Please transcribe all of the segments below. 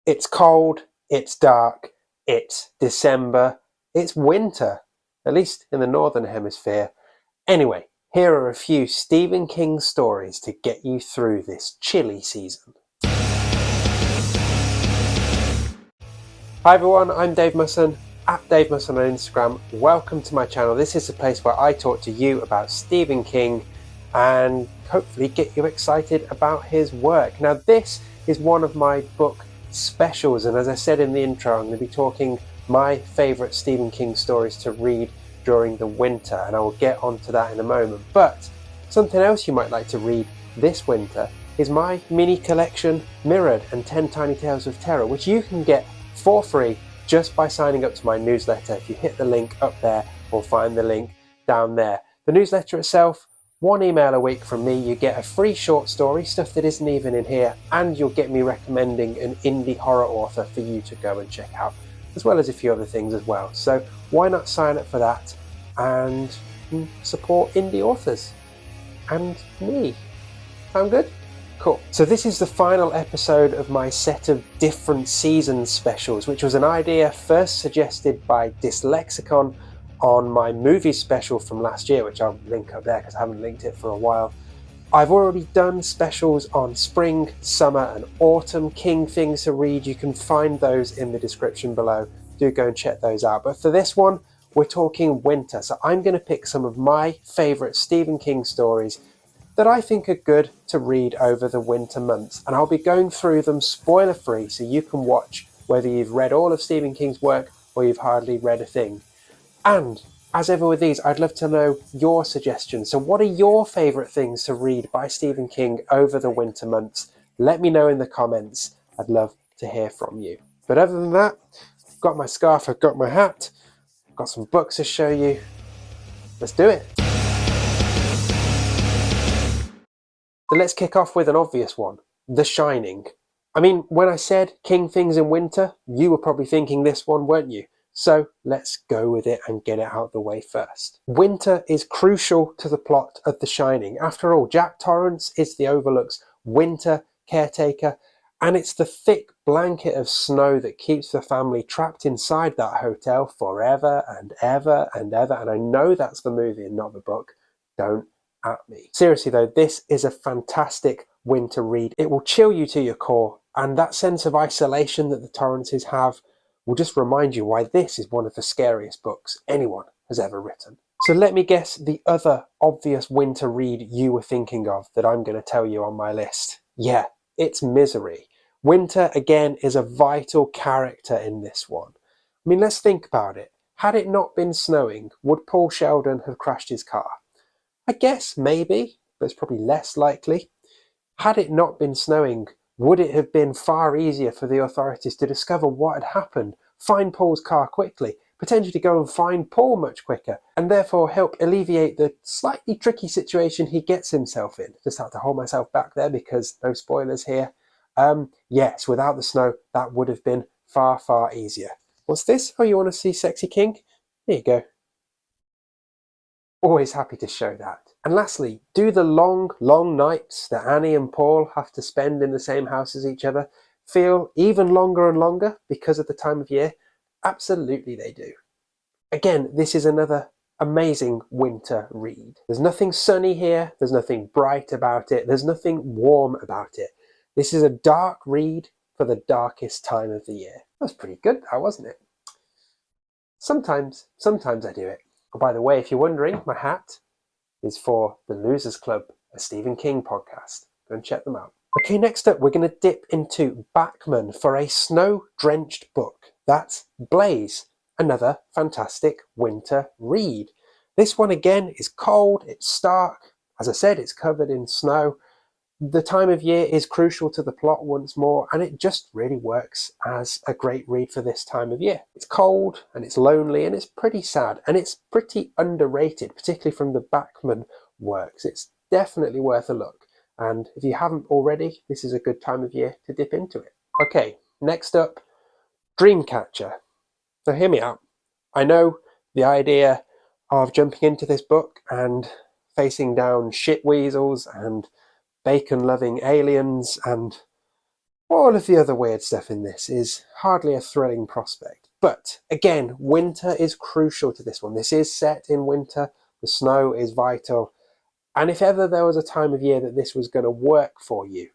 It's cold, it's dark, it's December, it's winter, at least in the Northern Hemisphere. Anyway, here are a few Stephen King stories to get you through this chilly season. Hi everyone, I'm Dave Musson, at Dave Musson on Instagram. Welcome to my channel. This is a place where I talk to you about Stephen King and hopefully get you excited about his work. Now this is one of my book specials, and as I said in the intro, I'm going to be talking my favourite Stephen King stories to read during the winter, and I will get onto that in a moment. But something else you might like to read this winter is my mini collection Mirrored and 10 Tiny Tales of Terror, which you can get for free just by signing up to my newsletter. If you hit the link up there or find the link down there. The newsletter itself, one email a week from me, you get a free short story, stuff that isn't even in here, and you'll get me recommending an indie horror author for you to go and check out, as well as a few other things as well. So why not sign up for that and support indie authors and me? Sound good? Cool. So this is the final episode of my set of different season specials, which was an idea first suggested by Dyslexicon on my movie special from last year, which I'll link up there because I haven't linked it for a while. I've already done specials on spring, summer and autumn King things to read. You can find those in the description below. Do go and check those out. But for this one, we're talking winter. So I'm going to pick some of my favourite Stephen King stories that I think are good to read over the winter months. And I'll be going through them spoiler free so you can watch whether you've read all of Stephen King's work or you've hardly read a thing. And as ever with these, I'd love to know your suggestions. So what are your favourite things to read by Stephen King over the winter months? Let me know in the comments. I'd love to hear from you. But other than that, I've got my scarf, I've got my hat, I've got some books to show you. Let's do it. So let's kick off with an obvious one, The Shining. I mean, when I said King things in winter, you were probably thinking this one, weren't you? So let's go with it and get it out of the way first. Winter is crucial to the plot of The Shining. After all, Jack Torrance is the Overlook's winter caretaker, and it's the thick blanket of snow that keeps the family trapped inside that hotel forever and ever and ever. And I know that's the movie and not the book. Don't at me. Seriously though, this is a fantastic winter read. It will chill you to your core, and that sense of isolation that the Torrances have will just remind you why this is one of the scariest books anyone has ever written. So let me guess the other obvious winter read you were thinking of that I'm going to tell you on my list. Yeah, it's Misery. Winter, again, is a vital character in this one. I mean, let's think about it. Had it not been snowing, would Paul Sheldon have crashed his car? I guess maybe, but it's probably less likely. Had it not been snowing, would it have been far easier for the authorities to discover what had happened, find Paul's car quickly, potentially go and find Paul much quicker, and therefore help alleviate the slightly tricky situation he gets himself in? Just have to hold myself back there because no spoilers here. Yes, without the snow, that would have been far, far easier. What's this? Oh, you want to see Sexy King? There you go. Always happy to show that. And lastly, do the long, long nights that Annie and Paul have to spend in the same house as each other feel even longer and longer because of the time of year? Absolutely they do. Again, this is another amazing winter read. There's nothing sunny here, there's nothing bright about it, there's nothing warm about it. This is a dark read for the darkest time of the year. That's pretty good, that wasn't it? Sometimes I do it. Oh, by the way, if you're wondering, my hat is for the Losers Club, a Stephen King podcast. Go and check them out. Okay, next up, we're going to dip into Bachman for a snow-drenched book. That's Blaze, another fantastic winter read. This one, again, is cold, it's stark. As I said, it's covered in snow. The time of year is crucial to the plot once more, and it just really works as a great read for this time of year. It's cold, and it's lonely, and it's pretty sad, and it's pretty underrated, particularly from the Bachman works. It's definitely worth a look, and if you haven't already, this is a good time of year to dip into it. Okay, next up, Dreamcatcher. So hear me out. I know the idea of jumping into this book and facing down shit weasels and bacon-loving aliens and All of the other weird stuff in this is hardly a thrilling prospect. But again, winter is crucial to this one. This is set in winter, the snow is vital, and if ever there was a time of year that this was going to work for you,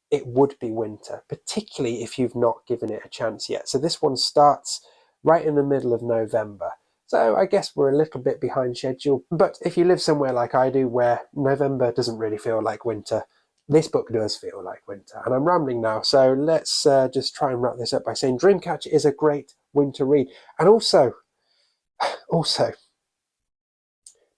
it would be winter, particularly if you've not given it a chance yet. So this one starts right in the middle of November. So I guess we're a little bit behind schedule. But if you live somewhere like I do, where November doesn't really feel like winter, this book does feel like winter. And I'm rambling now, so let's just try and wrap this up by saying Dreamcatcher is a great winter read. And also,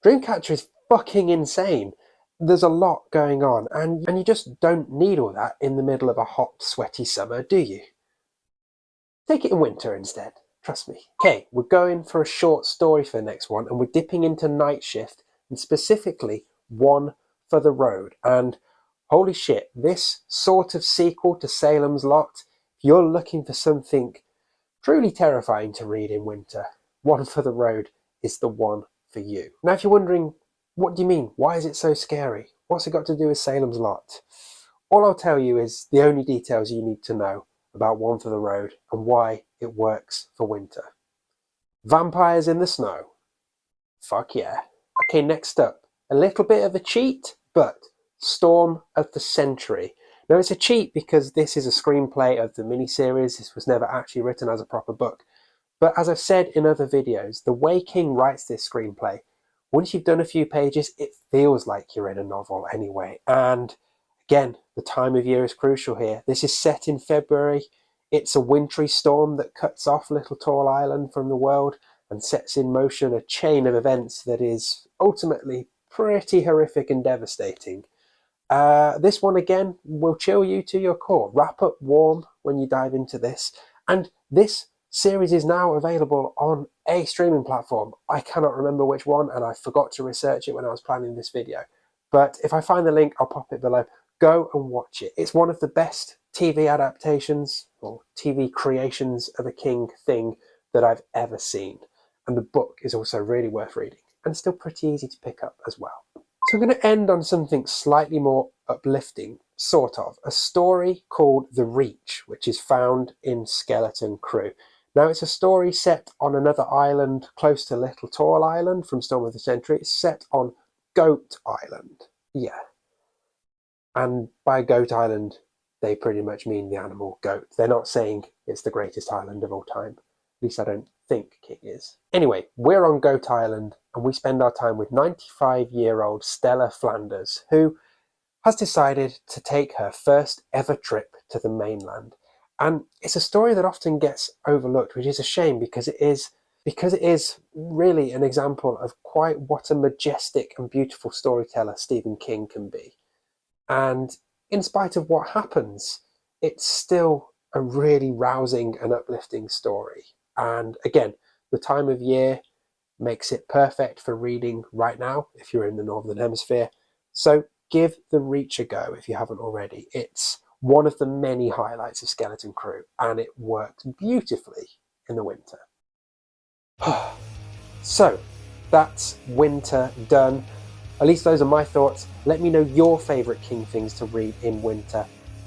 Dreamcatcher is fucking insane. There's a lot going on, and you just don't need all that in the middle of a hot, sweaty summer, do you? Take it in winter instead, trust me. Okay, we're going for a short story for the next one, and we're dipping into Night Shift, and specifically One for the Road. And holy shit, this sort of sequel to Salem's Lot, if you're looking for something truly terrifying to read in winter, One for the Road is the one for you. Now, if you're wondering, what do you mean? Why is it so scary? What's it got to do with Salem's Lot? All I'll tell you is the only details you need to know about One for the Road and why it works for winter. Vampires in the snow. Fuck yeah. Okay, next up, a little bit of a cheat, but Storm of the Century. Now, it's a cheat because this is a screenplay of the miniseries. This was never actually written as a proper book. But as I've said in other videos, the way King writes this screenplay, once you've done a few pages, it feels like you're in a novel anyway. And again, the time of year is crucial here. This is set in February. It's a wintry storm that cuts off Little Tall Island from the world and sets in motion a chain of events that is ultimately pretty horrific and devastating. This one, again, will chill you to your core. Wrap up warm when you dive into this. And this series is now available on a streaming platform. I cannot remember which one, and I forgot to research it when I was planning this video. But if I find the link, I'll pop it below. Go and watch it. It's one of the best TV adaptations or TV creations of a King thing that I've ever seen. And the book is also really worth reading and still pretty easy to pick up as well. So I'm going to end on something slightly more uplifting, sort of. A story called The Reach, which is found in Skeleton Crew. Now, it's a story set on another island close to Little Tall Island from Storm of the Century. It's set on Goat Island. Yeah. And by Goat Island, they pretty much mean the animal goat. They're not saying it's the greatest island of all time. At least I don't think King is. Anyway, we're on Goat Island, and we spend our time with 95-year-old Stella Flanders, who has decided to take her first ever trip to the mainland. And it's a story that often gets overlooked, which is a shame because it is really an example of quite what a majestic and beautiful storyteller Stephen King can be. And in spite of what happens, it's still a really rousing and uplifting story. And again, the time of year makes it perfect for reading right now if you're in the Northern Hemisphere. So give The Reach a go if you haven't already. It's one of the many highlights of Skeleton Crew, and it works beautifully in the winter. So that's winter done. At least those are my thoughts. Let me know your favourite King things to read in winter.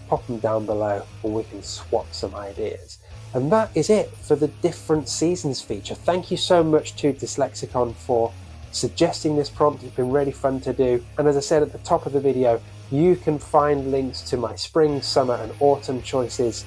Pop them down below and we can swap some ideas. And that is it for the different seasons feature. Thank you so much to Dyslexicon for suggesting this prompt. It's been really fun to do. And as I said at the top of the video, you can find links to my spring, summer and autumn choices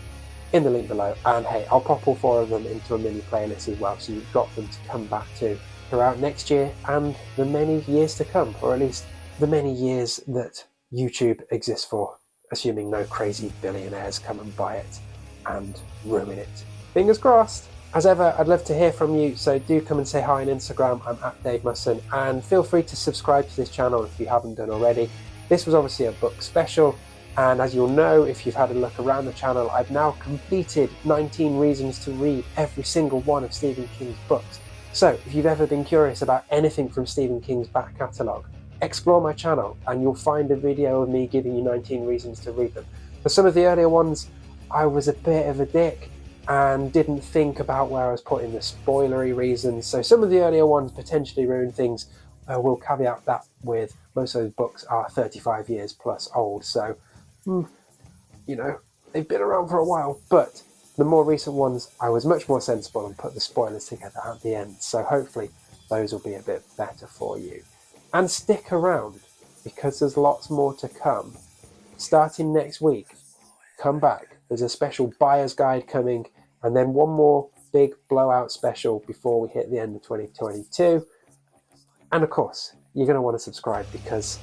in the link below. And hey, I'll pop all 4 of them into a mini playlist as well, so you've got them to come back to throughout next year and the many years to come, or at least the many years that YouTube exists for, assuming no crazy billionaires come and buy it and ruin it. Fingers crossed! As ever, I'd love to hear from you, so do come and say hi on Instagram. I'm at Dave Musson, and feel free to subscribe to this channel if you haven't done already. This was obviously a book special, and as you'll know if you've had a look around the channel, I've now completed 19 reasons to read every single one of Stephen King's books. So if you've ever been curious about anything from Stephen King's back catalogue, explore my channel and you'll find a video of me giving you 19 reasons to read them. For some of the earlier ones, I was a bit of a dick and didn't think about where I was putting the spoilery reasons. So some of the earlier ones potentially ruin things. We'll caveat that with most of those books are 35 years plus old. So, you know, they've been around for a while, but the more recent ones, I was much more sensible and put the spoilers together at the end. So hopefully those will be a bit better for you. And stick around, because there's lots more to come. Starting next week, come back. There's a special buyer's guide coming, and then one more big blowout special before we hit the end of 2022. And of course, you're going to want to subscribe, because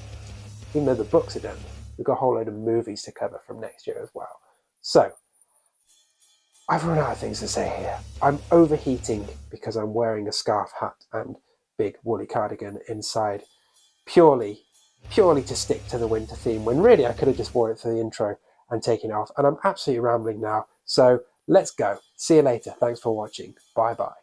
even though the books are done, we've got a whole load of movies to cover from next year as well. So, I've run out of things to say here. I'm overheating because I'm wearing a scarf hat and big woolly cardigan inside, purely to stick to the winter theme, when really I could have just worn it for the intro and taken it off. And I'm absolutely rambling now. So let's go. See you later. Thanks for watching. Bye bye.